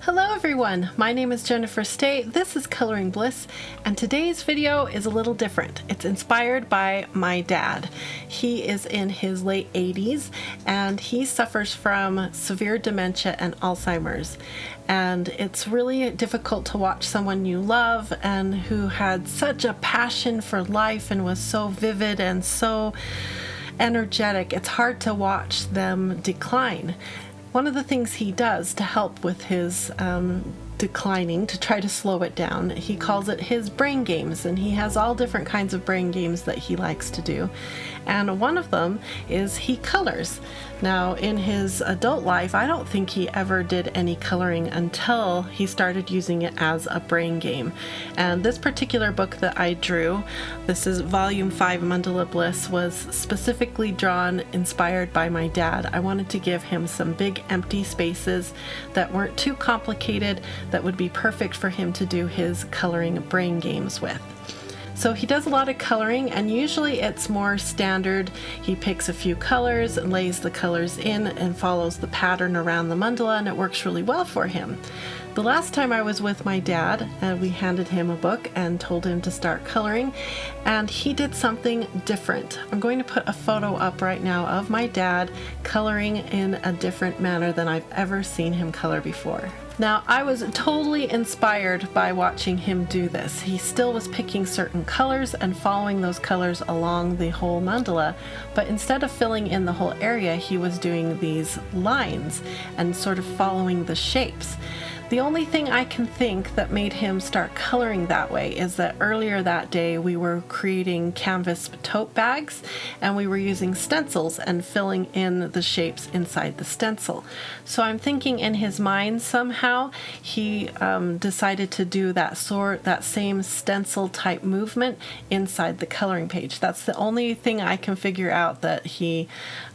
Hello everyone, my name is Jennifer Stay, this is Coloring Bliss, and today's video is a little different. It's inspired by my dad. He is in his late 80s and he suffers from severe dementia and Alzheimer's. And it's really difficult to watch someone you love and who had such a passion for life and was so vivid and so energetic. It's hard to watch them decline. One of the things he does to help with his declining, to try to slow it down, he calls it his brain games, and he has all different kinds of brain games that he likes to do. And one of them is he colors. Now, in his adult life, I don't think he ever did any coloring until he started using it as a brain game. And this particular book that I drew, this is Volume 5, Mandala Bliss, was specifically drawn inspired by my dad. I wanted to give him some big empty spaces that weren't too complicated, that would be perfect for him to do his coloring brain games with. So he does a lot of coloring, and usually it's more standard. He picks a few colors and lays the colors in and follows the pattern around the mandala, and it works really well for him. The last time I was with my dad, we handed him a book and told him to start coloring, and he did something different. I'm going to put a photo up right now of my dad coloring in a different manner than I've ever seen him color before. Now, I was totally inspired by watching him do this. He still was picking certain colors and following those colors along the whole mandala, but instead of filling in the whole area, he was doing these lines and sort of following the shapes. The only thing I can think that made him start coloring that way is that earlier that day we were creating canvas tote bags and we were using stencils and filling in the shapes inside the stencil. So I'm thinking in his mind somehow he decided to do that same stencil type movement inside the coloring page. That's the only thing I can figure out that he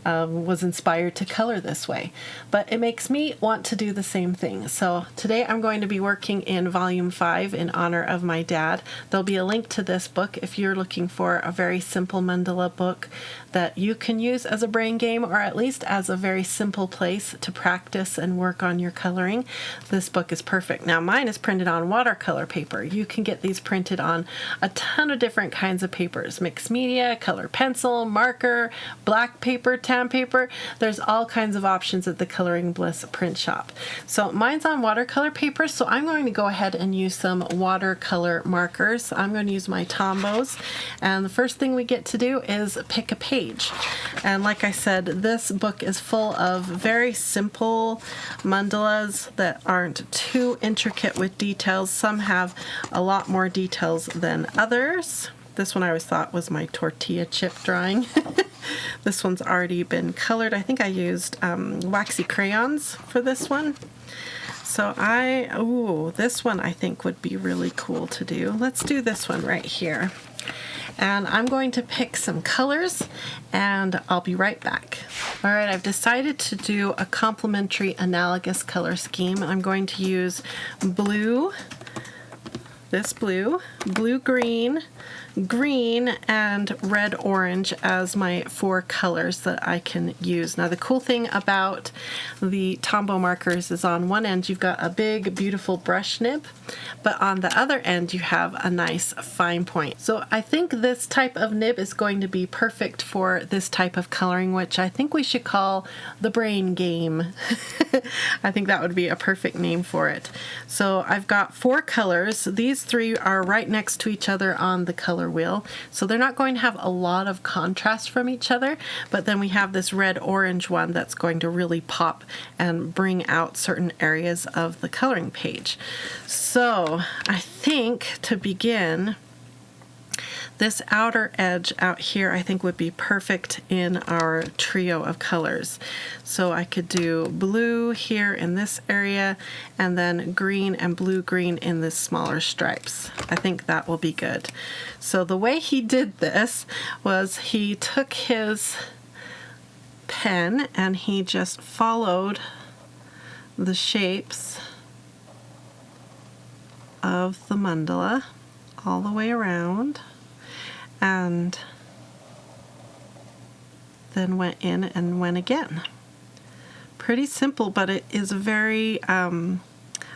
was inspired to color this way. But it makes me want to do the same thing. So today I'm going to be working in Volume 5 in honor of my dad. There'll be a link to this book if you're looking for a very simple mandala book that you can use as a brain game, or at least as a very simple place to practice and work on your coloring. This book is perfect. Now, mine is printed on watercolor paper. You can get these printed on a ton of different kinds of papers: mixed media, color pencil, marker, black paper, tan paper. There's all kinds of options at the Coloring Bliss print shop. So mine's on watercolor paper, so I'm going to go ahead and use some watercolor markers. I'm going to use my Tombows, and the first thing we get to do is pick a page. And like I said, this book is full of very simple mandalas that aren't too intricate with details. Some have a lot more details than others. This one I always thought was my tortilla chip drawing. This one's already been colored. I think I used waxy crayons for this one. So this one I think would be really cool to do. Let's do this one right here. And I'm going to pick some colors and I'll be right back. All right, I've decided to do a complementary analogous color scheme. I'm going to use blue, blue-green, green, and red-orange as my 4 colors that I can use. Now, the cool thing about the Tombow markers is on one end you've got a big, beautiful brush nib, but on the other end you have a nice fine point. So I think this type of nib is going to be perfect for this type of coloring, which I think we should call the brain game. I think that would be a perfect name for it. So I've got 4 colors. These 3 are right next to each other on the color wheel, so they're not going to have a lot of contrast from each other, but then we have this red-orange one that's going to really pop and bring out certain areas of the coloring page. So I think to begin, this outer edge out here I think would be perfect in our trio of colors. So I could do blue here in this area and then green and blue-green in this smaller stripes. I think that will be good. So the way he did this was he took his pen and he just followed the shapes of the mandala all the way around, and then went in and went again. Pretty simple, but it is very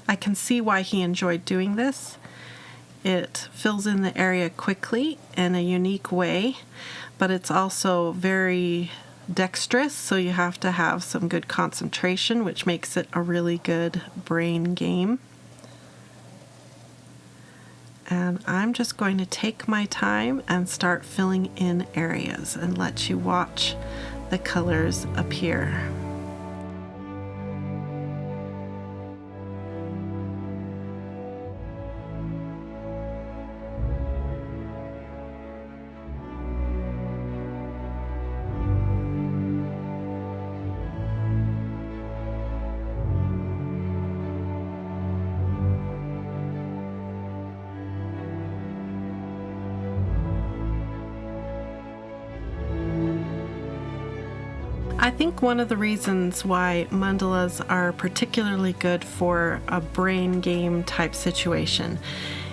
I can see why he enjoyed doing this. It fills in the area quickly in a unique way, but it's also very dexterous, so you have to have some good concentration, which makes it a really good brain game. And I'm just going to take my time and start filling in areas and let you watch the colors appear. I think one of the reasons why mandalas are particularly good for a brain game type situation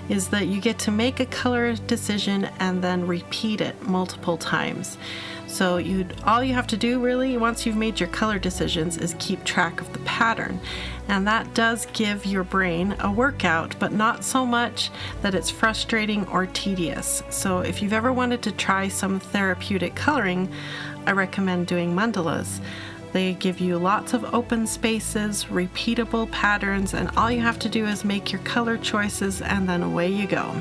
is that you get to make a color decision and then repeat it multiple times. So all you have to do really once you've made your color decisions is keep track of the pattern. And that does give your brain a workout, but not so much that it's frustrating or tedious. So if you've ever wanted to try some therapeutic coloring, I recommend doing mandalas. They give you lots of open spaces, repeatable patterns, and all you have to do is make your color choices and then away you go.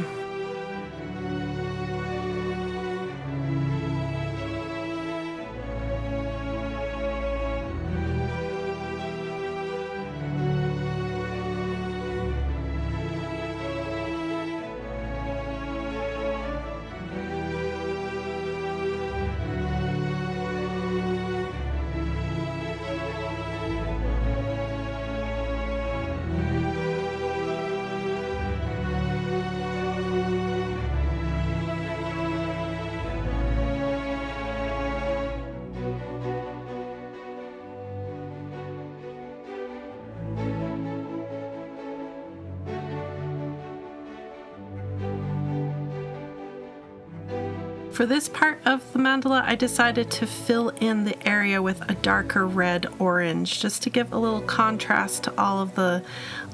For this part of the mandala, I decided to fill in the area with a darker red orange, just to give a little contrast to all of the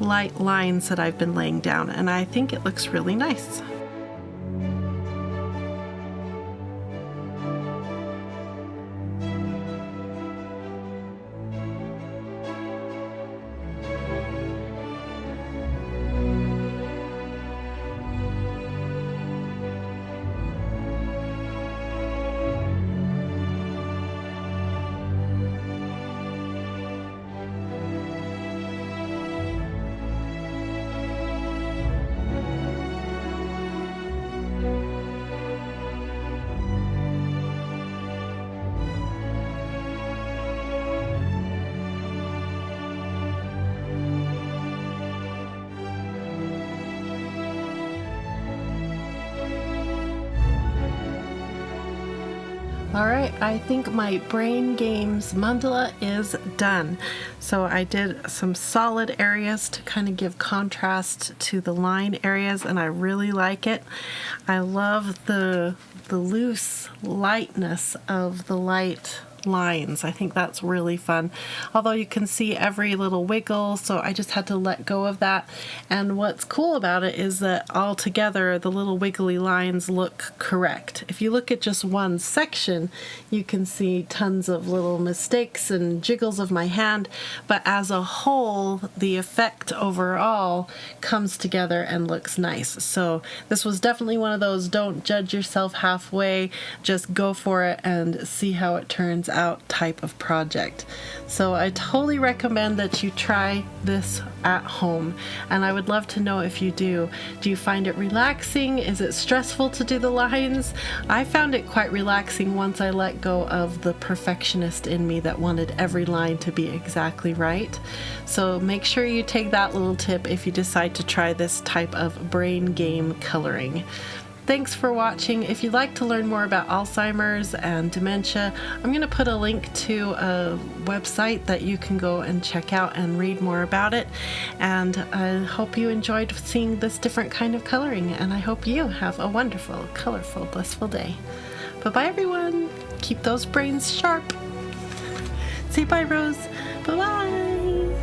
light lines that I've been laying down, and I think it looks really nice. Alright, I think my Brain Games mandala is done. So I did some solid areas to kind of give contrast to the line areas, and I really like it. I love the loose lightness of the light lines. I think that's really fun. Although you can see every little wiggle, so I just had to let go of that. And what's cool about it is that all together the little wiggly lines look correct. If you look at just one section, you can see tons of little mistakes and jiggles of my hand, but as a whole, the effect overall comes together and looks nice. So this was definitely one of those don't judge yourself halfway, just go for it and see how it turns out type of project. So I totally recommend that you try this at home, and I would love to know if you do. Do you find it relaxing? Is it stressful to do the lines? I found it quite relaxing once I let go of the perfectionist in me that wanted every line to be exactly right. So make sure you take that little tip if you decide to try this type of brain game coloring. Thanks for watching. If you'd like to learn more about Alzheimer's and dementia, I'm going to put a link to a website that you can go and check out and read more about it. And I hope you enjoyed seeing this different kind of coloring, and I hope you have a wonderful, colorful, blissful day. Bye-bye, everyone. Keep those brains sharp. Say bye, Rose. Bye-bye.